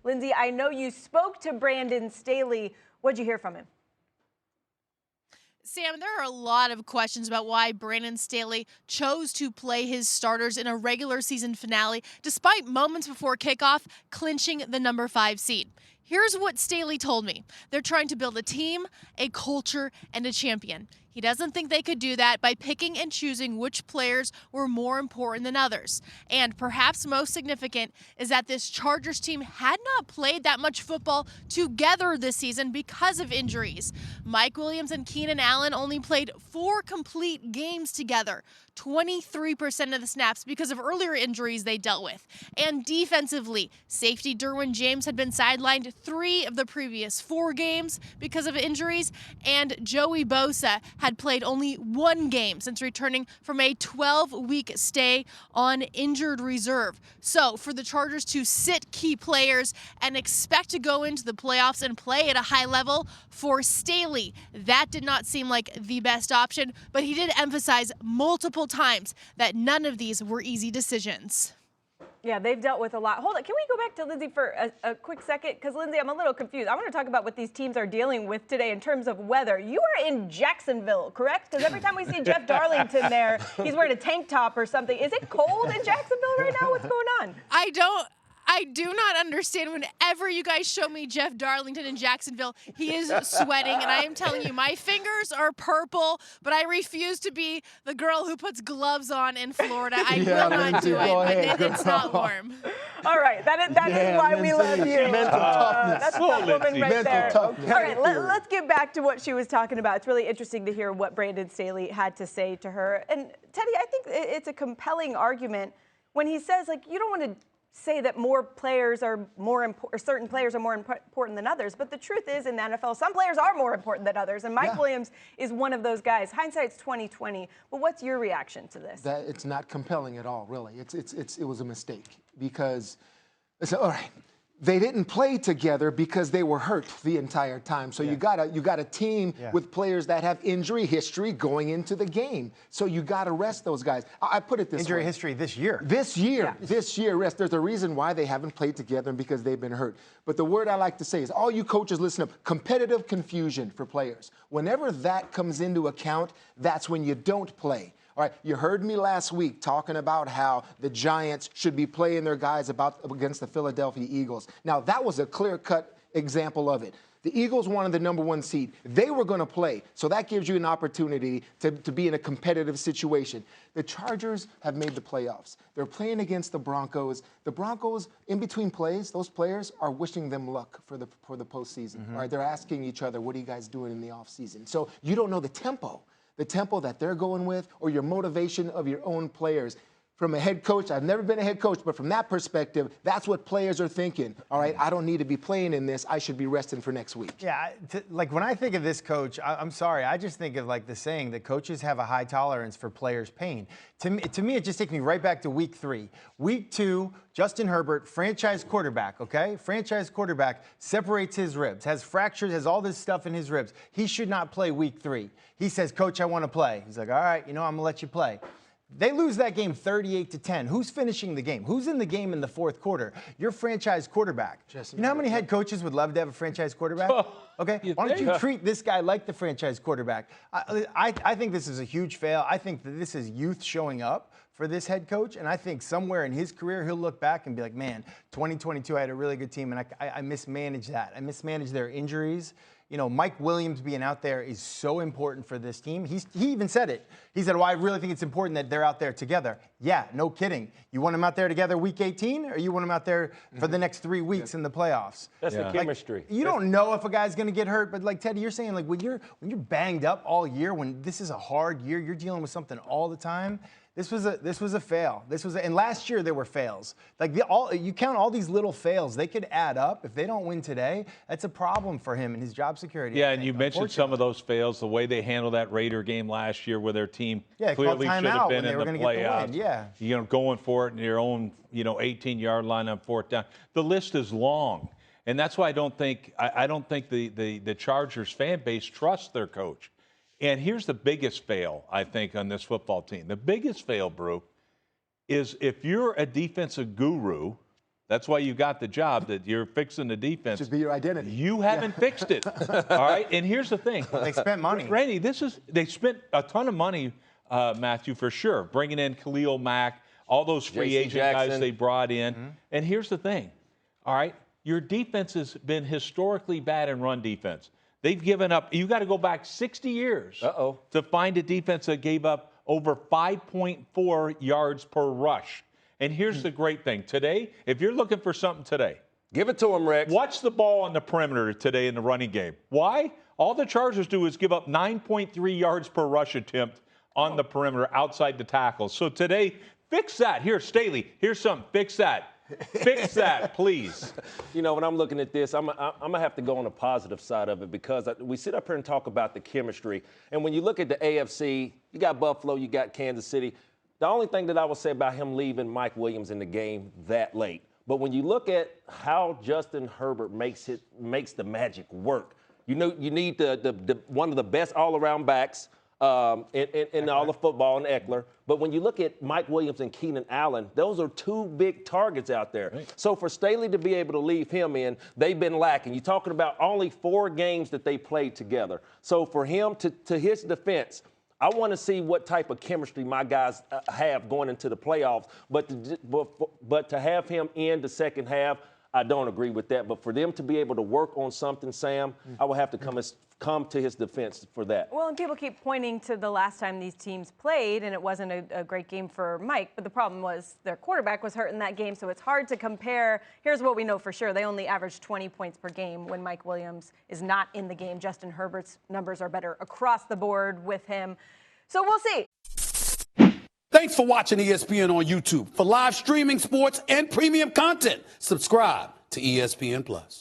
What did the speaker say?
Lindsay, I know you spoke to Brandon Staley. What'd you hear from him? Sam, there are a lot of questions about why Brandon Staley chose to play his starters in a regular season finale, despite moments before kickoff clinching the number 5 seed. Here's what Staley told me. They're trying to build a team, a culture, and a champion. He doesn't think they could do that by picking and choosing which players were more important than others. And perhaps most significant is that this Chargers team had not played that much football together this season because of injuries. Mike Williams and Keenan Allen only played 4 complete games together, 23% of the snaps because of earlier injuries they dealt with. And defensively, safety Derwin James had been sidelined 3 of the previous 4 games because of injuries, and Joey Bosa had played only 1 game since returning from a 12-week stay on injured reserve. So for the Chargers to sit key players and expect to go into the playoffs and play at a high level, for Staley, that did not seem like the best option, but he did emphasize multiple times that none of these were easy decisions. Yeah, they've dealt with a lot. Hold on, can we go back to Lindsay for a quick second? Because, Lindsay, I'm a little confused. I want to talk about what these teams are dealing with today in terms of weather. You are in Jacksonville, correct? Because every time we see Jeff Darlington there, he's wearing a tank top or something. Is it cold in Jacksonville right now? What's going on? I do not understand. Whenever you guys show me Jeff Darlington in Jacksonville, he is sweating, and I am telling you, my fingers are purple, but I refuse to be the girl who puts gloves on in Florida. I will not do it. It's not warm. All right, that is why we love you. Mental toughness. That's a tough woman right there. Toughness. All right, let's get back to what she was talking about. It's really interesting to hear what Brandon Staley had to say to her. And, Teddy, I think it's a compelling argument when he says, like, you don't want to say that more players are more important, certain players are more important than others. But the truth is, in the NFL, some players are more important than others. And Mike Williams is one of those guys. Hindsight's 20/20. But what's your reaction to this? That it's not compelling at all, really. It was a mistake because, all right, they didn't play together because they were hurt the entire time. So you got a team with players that have injury history going into the game. So you got to rest those guys. I put it this way. Injury history this year. This year, rest. There's a reason why they haven't played together and because they've been hurt. But the word I like to say is, all you coaches listen up, competitive confusion for players. Whenever that comes into account, that's when you don't play. All right, you heard me last week talking about how the Giants should be playing their guys against the Philadelphia Eagles. Now, that was a clear-cut example of it. The Eagles wanted the number 1 seed. They were going to play, so that gives you an opportunity to be in a competitive situation. The Chargers have made the playoffs. They're playing against the Broncos. The Broncos, in between plays, those players are wishing them luck for the postseason. All right, they're asking each other, what are you guys doing in the offseason? So you don't know the tempo that they're going with, or your motivation of your own players. From a head coach, I've never been a head coach, but from that perspective, that's what players are thinking. All right, I don't need to be playing in this. I should be resting for next week. Yeah, like when I think of this coach, I'm sorry, I just think of like the saying that coaches have a high tolerance for players' pain. To me, it just takes me right back to week 3. Week 2, Justin Herbert, franchise quarterback, okay? Franchise quarterback, separates his ribs, has fractures, has all this stuff in his ribs. He should not play week 3. He says, Coach, I want to play. He's like, all right, I'm going to let you play. They lose that game 38-10. Who's finishing the game? Who's in the game in the 4th quarter? Your franchise quarterback. You know how many head coaches would love to have a franchise quarterback? Okay, why don't you treat this guy like the franchise quarterback? I think this is a huge fail. I think that this is youth showing up for this head coach, and I think somewhere in his career he'll look back and be like, man, 2022 I had a really good team, and I mismanaged that. I mismanaged their injuries. Mike Williams being out there is so important for this team. He even said it. He said, well, I really think it's important that they're out there together. Yeah, no kidding. You want them out there together week 18, or you want them out there for the next 3 weeks in the playoffs? That's the chemistry. You don't know if a guy's going to get hurt, but like Teddy, you're saying, like when you're banged up all year, when this is a hard year, you're dealing with something all the time. This was a fail. And last year there were fails. Like you count all these little fails, they could add up. If they don't win today, that's a problem for him and his job security. Yeah, and you mentioned some of those fails, the way they handled that Raider game last year, where their team clearly should have been in the playoffs. Going for it in your own 18-yard line on 4th down. The list is long, and that's why I don't think the Chargers fan base trusts their coach. And here's the biggest fail, I think, on this football team. The biggest fail, Brew, is if you're a defensive guru That's why you got the job, that you're fixing the defense. Should be your identity. You haven't fixed it. All right? And here's the thing. They spent money. Randy, they spent a ton of money, Matthew, for sure, bringing in Khalil Mack, all those free agent guys they brought in. Mm-hmm. And here's the thing, all right? Your defense has been historically bad in run defense. They've given up. You got to go back 60 years to find a defense that gave up over 5.4 yards per rush. And here's the great thing. Today, if you're looking for something today, give it to him, Rex. Watch the ball on the perimeter today in the running game. Why? All the Chargers do is give up 9.3 yards per rush attempt on the perimeter outside the tackles. So today, fix that. Here, Staley, here's something. Fix that. Fix that, please. You know, when I'm looking at this, I'm going to have to go on the positive side of it because we sit up here and talk about the chemistry. And when you look at the AFC, you got Buffalo, you got Kansas City. The only thing that I would say about him leaving Mike Williams in the game that late. But when you look at how Justin Herbert makes the magic work, you know, you need the one of the best all-around backs in all of football, in Eckler. But when you look at Mike Williams and Keenan Allen, those are two big targets out there. Right. So for Staley to be able to leave him in, they've been lacking. You're talking about only 4 games that they played together. So for him, to his defense, I want to see what type of chemistry my guys have going into the playoffs. But to have him in the second half, I don't agree with that. But for them to be able to work on something, Sam, I will have to come to his defense for that. Well, and people keep pointing to the last time these teams played, and it wasn't a great game for Mike. But the problem was their quarterback was hurt in that game, so it's hard to compare. Here's what we know for sure. They only averaged 20 points per game when Mike Williams is not in the game. Justin Herbert's numbers are better across the board with him. So we'll see. Thanks for watching ESPN on YouTube. For live streaming, sports, and premium content, subscribe to ESPN+.